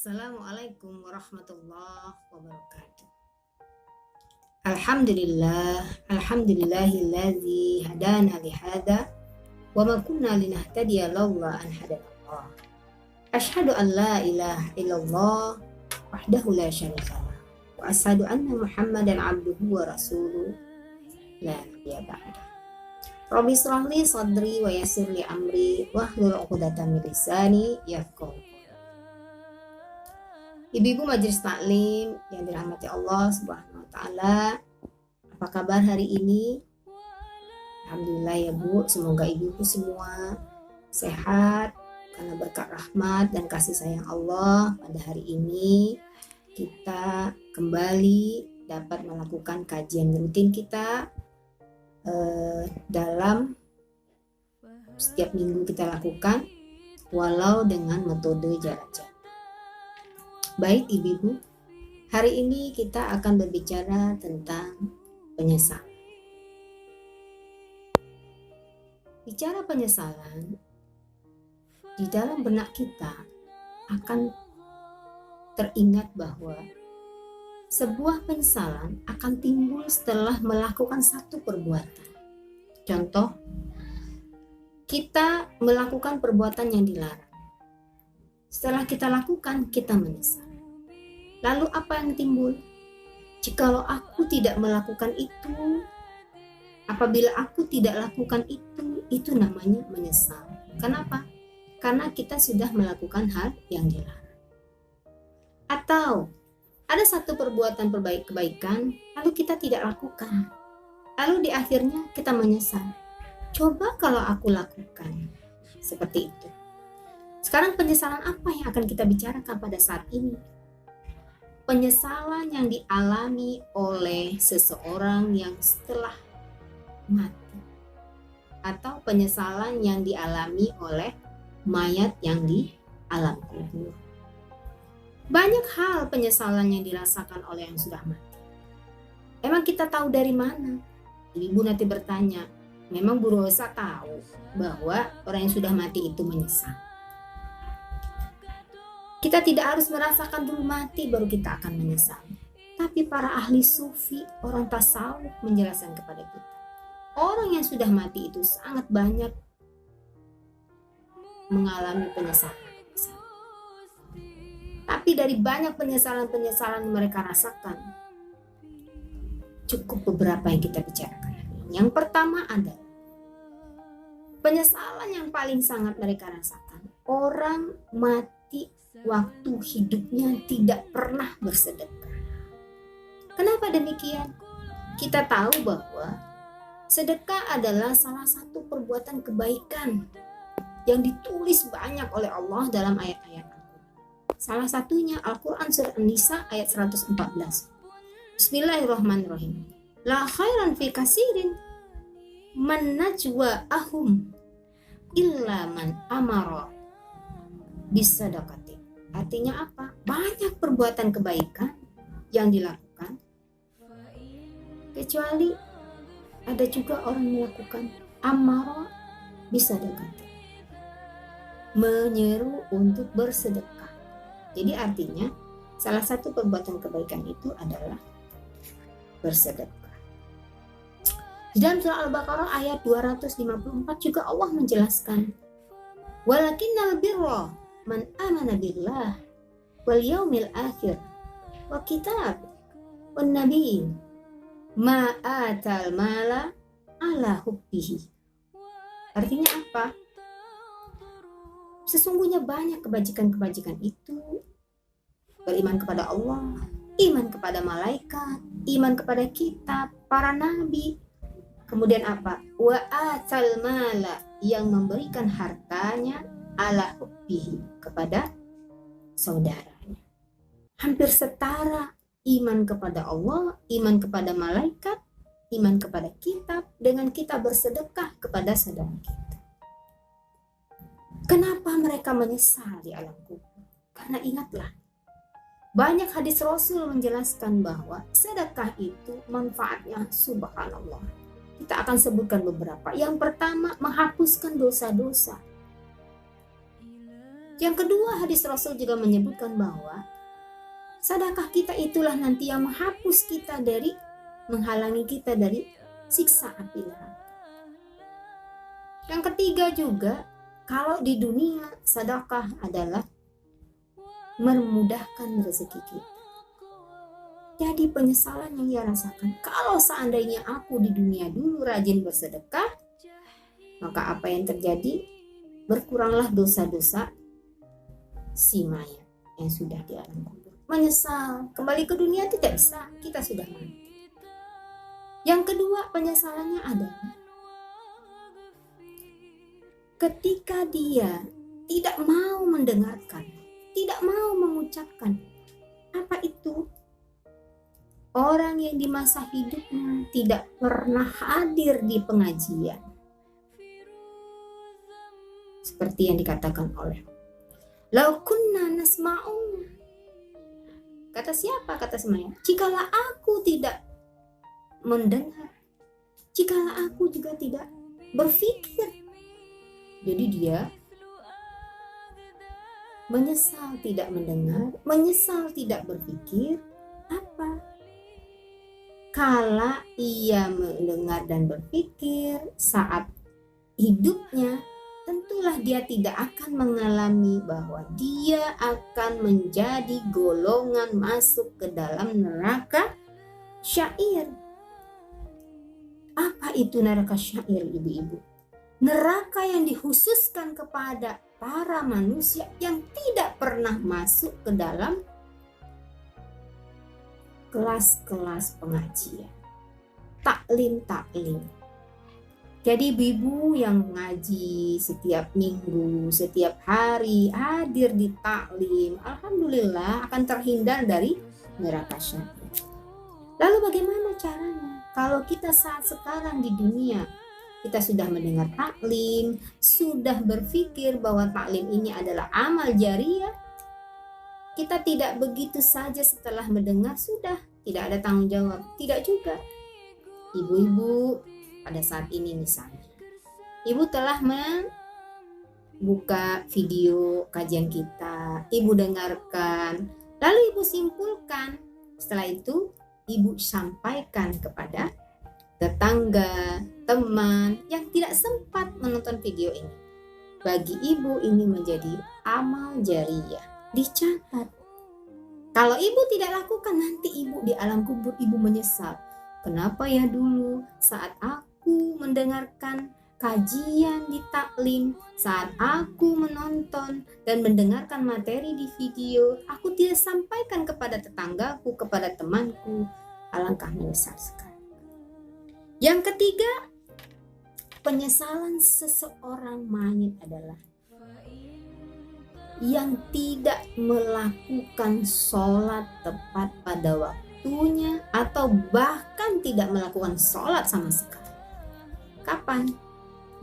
Assalamualaikum warahmatullahi wabarakatuh. Alhamdulillahillazi hadana lihada wa ma kunna linahtadiya laula an hadanallah. Asyhadu an la ilaha illallah wahdahu la syarikalah wa asyhadu anna Muhammadan abduhu wa rasuluh la nabiyya ba'dah. Rabbi shrah li sadri wa yassir li amri wahlul 'uqdatam min lisani yafqahu. Ibu-ibu majelis taklim yang dirahmati Allah Subhanahu wa taala. Apa kabar hari ini? Alhamdulillah ya Bu, semoga ibu-ibu semua sehat karena berkat rahmat dan kasih sayang Allah. Pada hari ini kita kembali dapat melakukan kajian rutin kita dalam setiap minggu kita lakukan, walau dengan metode jarak jauh. Baik ibu-ibu, hari ini kita akan berbicara tentang penyesalan. Bicara penyesalan, di dalam benak kita akan teringat bahwa sebuah penyesalan akan timbul setelah melakukan satu perbuatan. Contoh, kita melakukan perbuatan yang dilarang. Setelah kita lakukan, kita menyesal. Lalu apa yang timbul? Jikalau aku tidak melakukan itu, apabila aku tidak lakukan itu namanya menyesal. Kenapa? Karena kita sudah melakukan hal yang dilarang. Atau ada satu perbuatan kebaikan, lalu kita tidak lakukan. Lalu di akhirnya kita menyesal. Coba kalau aku lakukan. Seperti itu. Sekarang penyesalan apa yang akan kita bicarakan pada saat ini? Penyesalan yang dialami oleh seseorang yang setelah mati. Atau penyesalan yang dialami oleh mayat yang di alam kubur. Banyak hal penyesalan yang dirasakan oleh yang sudah mati. Emang kita tahu dari mana? Ibu nanti bertanya, memang Bu Rosa tahu bahwa orang yang sudah mati itu menyesal? Kita tidak harus merasakan dulu mati baru kita akan menyesal. Tapi para ahli sufi, orang tasawuf menjelaskan kepada kita. Orang yang sudah mati itu sangat banyak mengalami penyesalan. Tapi dari banyak penyesalan-penyesalan yang mereka rasakan, cukup beberapa yang kita bicarakan. Yang pertama adalah penyesalan yang paling sangat mereka rasakan. Orang mati waktu hidupnya tidak pernah bersedekah. Kenapa demikian? Kita tahu bahwa sedekah adalah salah satu perbuatan kebaikan yang ditulis banyak oleh Allah dalam ayat-ayat Al-Quran. Salah satunya Al-Quran Surah An-Nisa ayat 114. Bismillahirrahmanirrahim. La khairan fi kasirin man najwa ahum illa man amara bisadaqati. Artinya apa? Banyak perbuatan kebaikan yang dilakukan, kecuali ada juga orang melakukan amara bisadaqati, menyeru untuk bersedekah. Jadi artinya salah satu perbuatan kebaikan itu adalah bersedekah. Di dalam surah Al-Baqarah ayat 254 juga Allah menjelaskan, walakinnal birra man amana billah wal yaumil akhir wa kitab wan nabiyyin ma atal mala ala hubbihi. Artinya apa? Sesungguhnya banyak kebajikan-kebajikan itu beriman kepada Allah, iman kepada malaikat, iman kepada kitab, para nabi. Kemudian apa? Wa atal mala, yang memberikan hartanya ala hubbihi, kepada saudaranya. Hampir setara iman kepada Allah, iman kepada malaikat, iman kepada kitab, dengan kita bersedekah kepada saudara kita. Kenapa mereka menyesal di alam kubur? Karena ingatlah, banyak hadis Rasul menjelaskan bahwa sedekah itu manfaatnya subhanallah. Kita akan sebutkan beberapa. Yang pertama, menghapuskan dosa-dosa. Yang kedua, hadis Rasul juga menyebutkan bahwa sedekah kita itulah nanti yang menghapus kita dari, menghalangi kita dari siksa api neraka. Yang ketiga juga, kalau di dunia sedekah adalah memudahkan rezeki kita. Jadi penyesalan yang ia rasakan, kalau seandainya aku di dunia dulu rajin bersedekah, maka apa yang terjadi? Berkuranglah dosa-dosa si mayat yang sudah di alam kubur. Menyesal, kembali ke dunia tidak bisa, kita sudah mati. Yang kedua penyesalannya adalah ketika dia tidak mau mendengarkan, tidak mau mengucapkan. Apa itu? Orang yang di masa hidupnya tidak pernah hadir di pengajian. Seperti yang dikatakan oleh Lau kunna nasma'u. Kata siapa? Kata semaya. Jikalau aku tidak mendengar, jikalau aku juga tidak berpikir. Jadi dia menyesal tidak mendengar, menyesal tidak berpikir. Apa? Kala ia mendengar dan berpikir saat hidupnya, tentulah dia tidak akan mengalami bahwa dia akan menjadi golongan masuk ke dalam neraka syair. Apa itu neraka syair, ibu-ibu? Neraka yang dikhususkan kepada para manusia yang tidak pernah masuk ke dalam kelas-kelas pengajian, taklim. Jadi ibu yang ngaji setiap minggu, setiap hari hadir di taklim, alhamdulillah akan terhindar dari neraka syair. Lalu bagaimana caranya? Kalau kita saat sekarang di dunia, kita sudah mendengar taklim, sudah berpikir bahwa taklim ini adalah amal jariah, kita tidak begitu saja setelah mendengar sudah tidak ada tanggung jawab. Tidak juga. Ibu-ibu pada saat ini misalnya, ibu telah membuka video kajian kita, ibu dengarkan, lalu ibu simpulkan. Setelah itu ibu sampaikan kepada tetangga, teman yang tidak sempat menonton video ini. Bagi ibu ini menjadi amal jariah. Dicatat. Kalau ibu tidak lakukan, nanti ibu di alam kubur ibu menyesal. Kenapa ya dulu saat aku mendengarkan kajian di taklim, saat aku menonton dan mendengarkan materi di video, aku tidak sampaikan kepada tetanggaku, kepada temanku. Alangkah menyesal sekali. Yang ketiga, penyesalan seseorang mayit adalah yang tidak melakukan sholat tepat pada waktunya atau bahkan tidak melakukan sholat sama sekali. Kapan?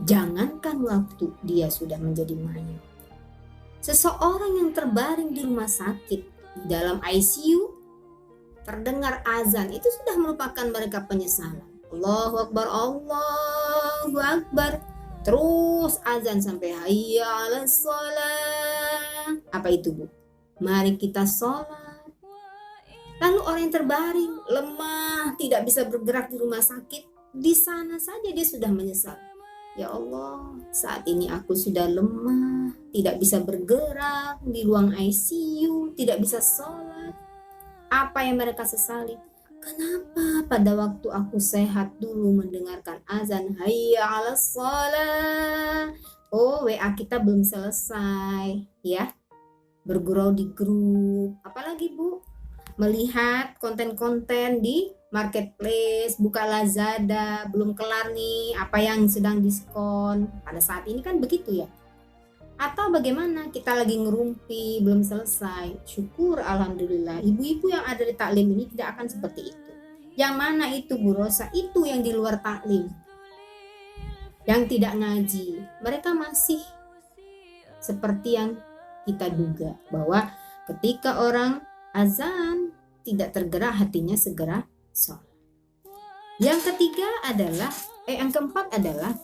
Jangankan waktu dia sudah menjadi mayat. Seseorang yang terbaring di rumah sakit, di dalam ICU, terdengar azan, itu sudah merupakan mereka penyesalan. Allahu Akbar, Allahu Akbar. Terus azan sampai hayya 'alas shalah. Apa itu, Bu? Mari kita sholat. Lalu orang yang terbaring, lemah, tidak bisa bergerak di rumah sakit, di sana saja dia sudah menyesal. Ya Allah, saat ini aku sudah lemah, tidak bisa bergerak di ruang ICU, tidak bisa sholat. Apa yang mereka sesali? Kenapa pada waktu aku sehat dulu mendengarkan azan hayya 'alas shalah? Oh, WA kita belum selesai, ya. Bergurau di grup. Apalagi, Bu? Melihat konten-konten di marketplace, buka Lazada, belum kelar nih, apa yang sedang diskon. Pada saat ini kan begitu ya. Atau bagaimana kita lagi ngerumpi, belum selesai. Syukur alhamdulillah, ibu-ibu yang ada di taklim ini tidak akan seperti itu. Yang mana itu, Bu Rosa? Itu yang di luar taklim, yang tidak ngaji. Mereka masih seperti yang kita duga, bahwa ketika orang azan tidak tergerak hatinya segera sholat. Yang ketiga adalah, yang keempat adalah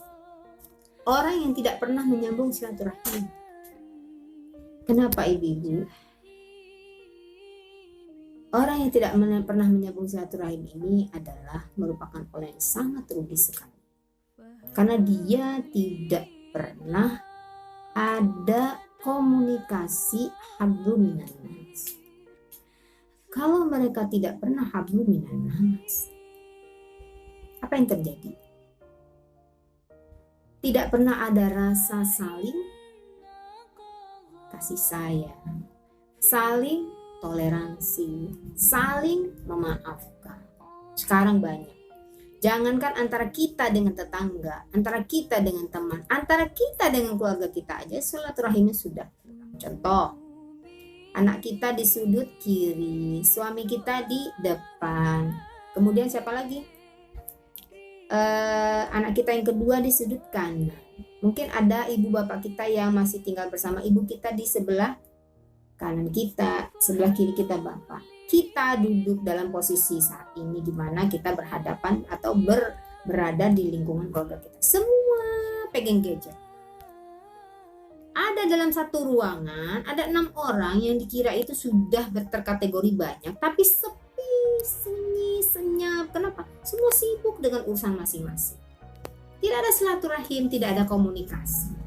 orang yang tidak pernah menyambung silaturahim. Kenapa ibu-ibu? Orang yang tidak pernah menyambung silaturahim ini adalah merupakan orang yang sangat rugi sekali. Karena dia tidak pernah ada komunikasi hablum minan nas. Kalau mereka tidak pernah hablum minan nas, apa yang terjadi? Tidak pernah ada rasa saling kasih sayang, saling toleransi, saling memaafkan. Sekarang banyak. Jangankan antara kita dengan tetangga, antara kita dengan teman, antara kita dengan keluarga kita aja silaturahimnya sudah. Contoh, anak kita di sudut kiri, suami kita di depan. Kemudian siapa lagi? Anak kita yang kedua di sudut kanan. Mungkin ada ibu bapak kita yang masih tinggal bersama ibu kita di sebelah kanan kita, sebelah kiri kita bapak. Kita duduk dalam posisi saat ini di mana kita berhadapan atau berada di lingkungan keluarga kita. Semua pegang gadget. Ada dalam satu ruangan, ada 6 orang yang dikira itu sudah terkategori banyak, tapi sepi, sunyi, senyap. Kenapa? Semua sibuk dengan urusan masing-masing. Tidak ada silaturahim, tidak ada komunikasi.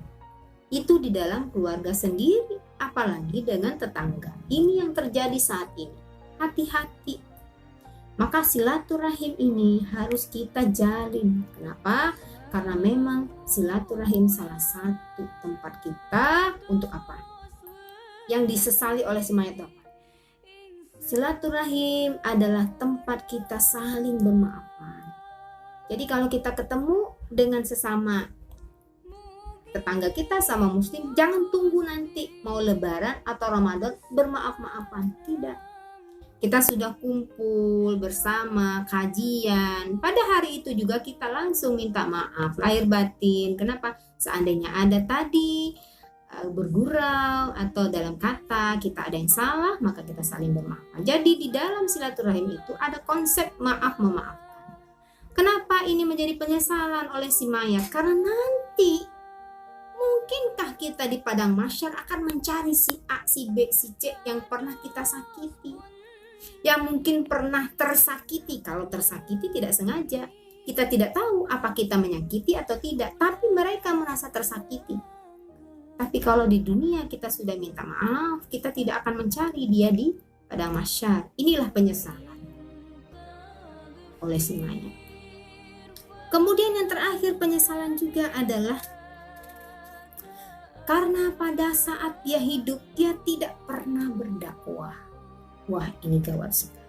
Itu di dalam keluarga sendiri, apalagi dengan tetangga. Ini yang terjadi saat ini. Hati-hati. Maka silaturahim ini harus kita jalin. Kenapa? Karena memang silaturahim salah satu tempat kita untuk apa? Yang disesali oleh si mayat apa? Silaturahim adalah tempat kita saling bermaafan. Jadi kalau kita ketemu dengan sesama tetangga kita sama muslim, jangan tunggu nanti mau lebaran atau Ramadan bermaaf-maafan. Tidak. Kita sudah kumpul bersama kajian. Pada hari itu juga kita langsung minta maaf lahir batin. Kenapa? Seandainya ada tadi bergurau atau dalam kata kita ada yang salah, maka kita saling bermaaf. Jadi di dalam silaturahim itu ada konsep maaf memaafkan. Kenapa ini menjadi penyesalan oleh si mayat? Karena nanti mungkinkah kita di padang mahsyar akan mencari si A, si B, si C yang pernah kita sakiti, yang mungkin pernah tersakiti. Kalau tersakiti tidak sengaja, kita tidak tahu apa kita menyakiti atau tidak, tapi mereka merasa tersakiti. Tapi kalau di dunia kita sudah minta maaf, kita tidak akan mencari dia di padang mahsyar. Inilah penyesalan oleh si mayat. Kemudian yang terakhir penyesalan juga adalah karena pada saat dia hidup dia tidak pernah berdakwah. Wah, ini gawat sekali.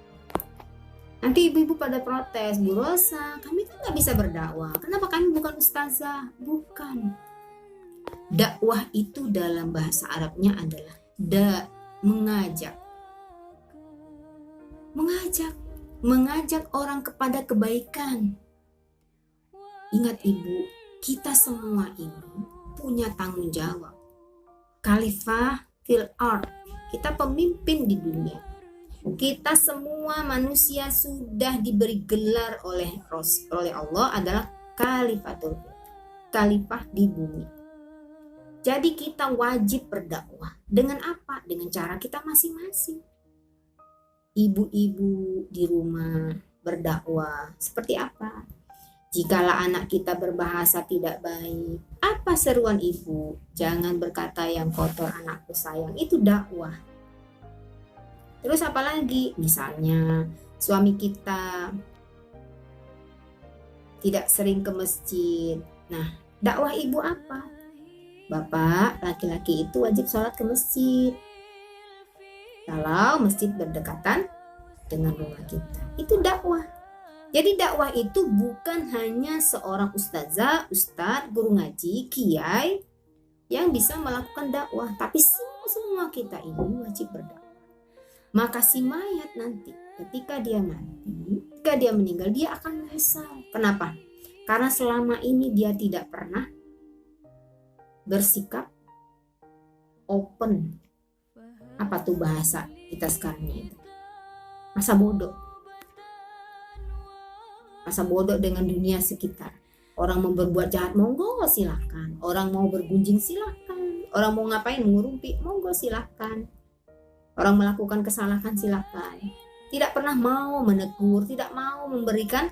Nanti ibu-ibu pada protes, Bu Rosa, kami kan nggak bisa berdakwah. Kenapa kami bukan ustazah? Bukan. Dakwah itu dalam bahasa Arabnya adalah mengajak. Mengajak orang kepada kebaikan. Ingat ibu, kita semua ini punya tanggung jawab. Khalifah fil ard. Kita pemimpin di dunia. Kita semua manusia sudah diberi gelar oleh Allah adalah khalifatul, khalifah di bumi. Jadi kita wajib berdakwah. Dengan apa? Dengan cara kita masing-masing. Ibu-ibu di rumah berdakwah seperti apa? Jikalau anak kita berbahasa tidak baik, apa seruan ibu? Jangan berkata yang kotor anakku sayang, itu dakwah. Terus apalagi? Misalnya suami kita tidak sering ke masjid. Nah, dakwah ibu apa? Bapak, laki-laki itu wajib sholat ke masjid. Kalau masjid berdekatan dengan rumah kita, itu dakwah. Jadi dakwah itu bukan hanya seorang ustazah, ustadz, guru ngaji, kiai yang bisa melakukan dakwah, tapi semua kita ini wajib berdakwah. Maka si mayat nanti ketika dia mati, ketika dia meninggal, dia akan menyesal. Kenapa? Karena selama ini dia tidak pernah bersikap open. Apa tuh bahasa kita sekarang itu? Masa bodoh. Masa bodoh dengan dunia sekitar. Orang mau berbuat jahat, monggo silakan. Orang mau bergunjing silakan. Orang mau ngapain, mengurumpi, monggo silahkan. Orang melakukan kesalahan silahkan. Tidak pernah mau menegur, tidak mau memberikan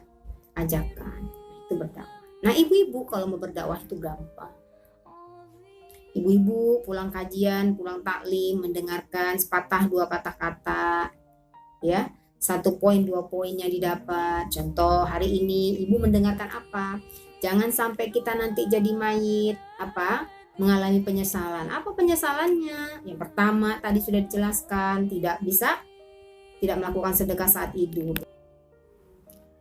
ajakan. Itu berdakwah. Nah, ibu-ibu kalau mau berdakwah itu gampang. Ibu-ibu pulang kajian, pulang taklim, mendengarkan sepatah dua patah kata, ya, 1 poin 2 poinnya didapat. Contoh hari ini ibu mendengarkan apa? Jangan sampai kita nanti jadi mayit mengalami penyesalan. Apa penyesalannya? Yang pertama tadi sudah dijelaskan, tidak melakukan sedekah saat hidup.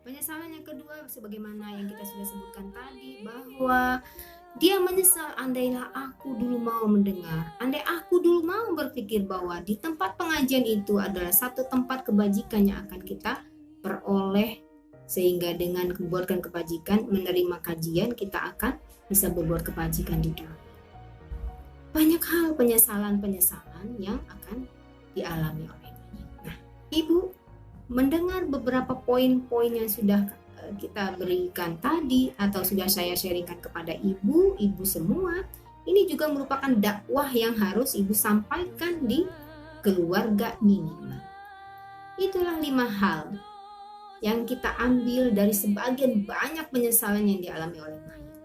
Penyesalan yang kedua sebagaimana yang kita sudah sebutkan tadi, bahwa dia menyesal, andailah aku dulu mau mendengar, andai aku dulu mau berpikir bahwa di tempat pengajian itu adalah satu tempat kebajikan yang akan kita peroleh, sehingga dengan membuatkan kebajikan, menerima kajian, kita akan bisa berbuat kebajikan di dunia. Banyak hal penyesalan-penyesalan yang akan dialami olehnya. Nah, ibu mendengar beberapa poin-poin yang sudah kita berikan tadi atau sudah saya sharingkan kepada ibu semua, ini juga merupakan dakwah yang harus ibu sampaikan di keluarga minimal. Itulah 5 hal yang kita ambil dari sebagian banyak penyesalan yang dialami oleh mayit.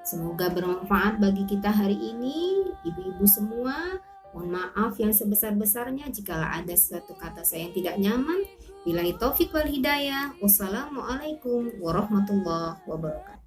Semoga bermanfaat bagi kita hari ini, ibu-ibu semua. Mohon maaf yang sebesar-besarnya jikalau ada suatu kata saya yang tidak nyaman. Billahi taufik wal hidayah. Wassalamualaikum warahmatullahi wabarakatuh.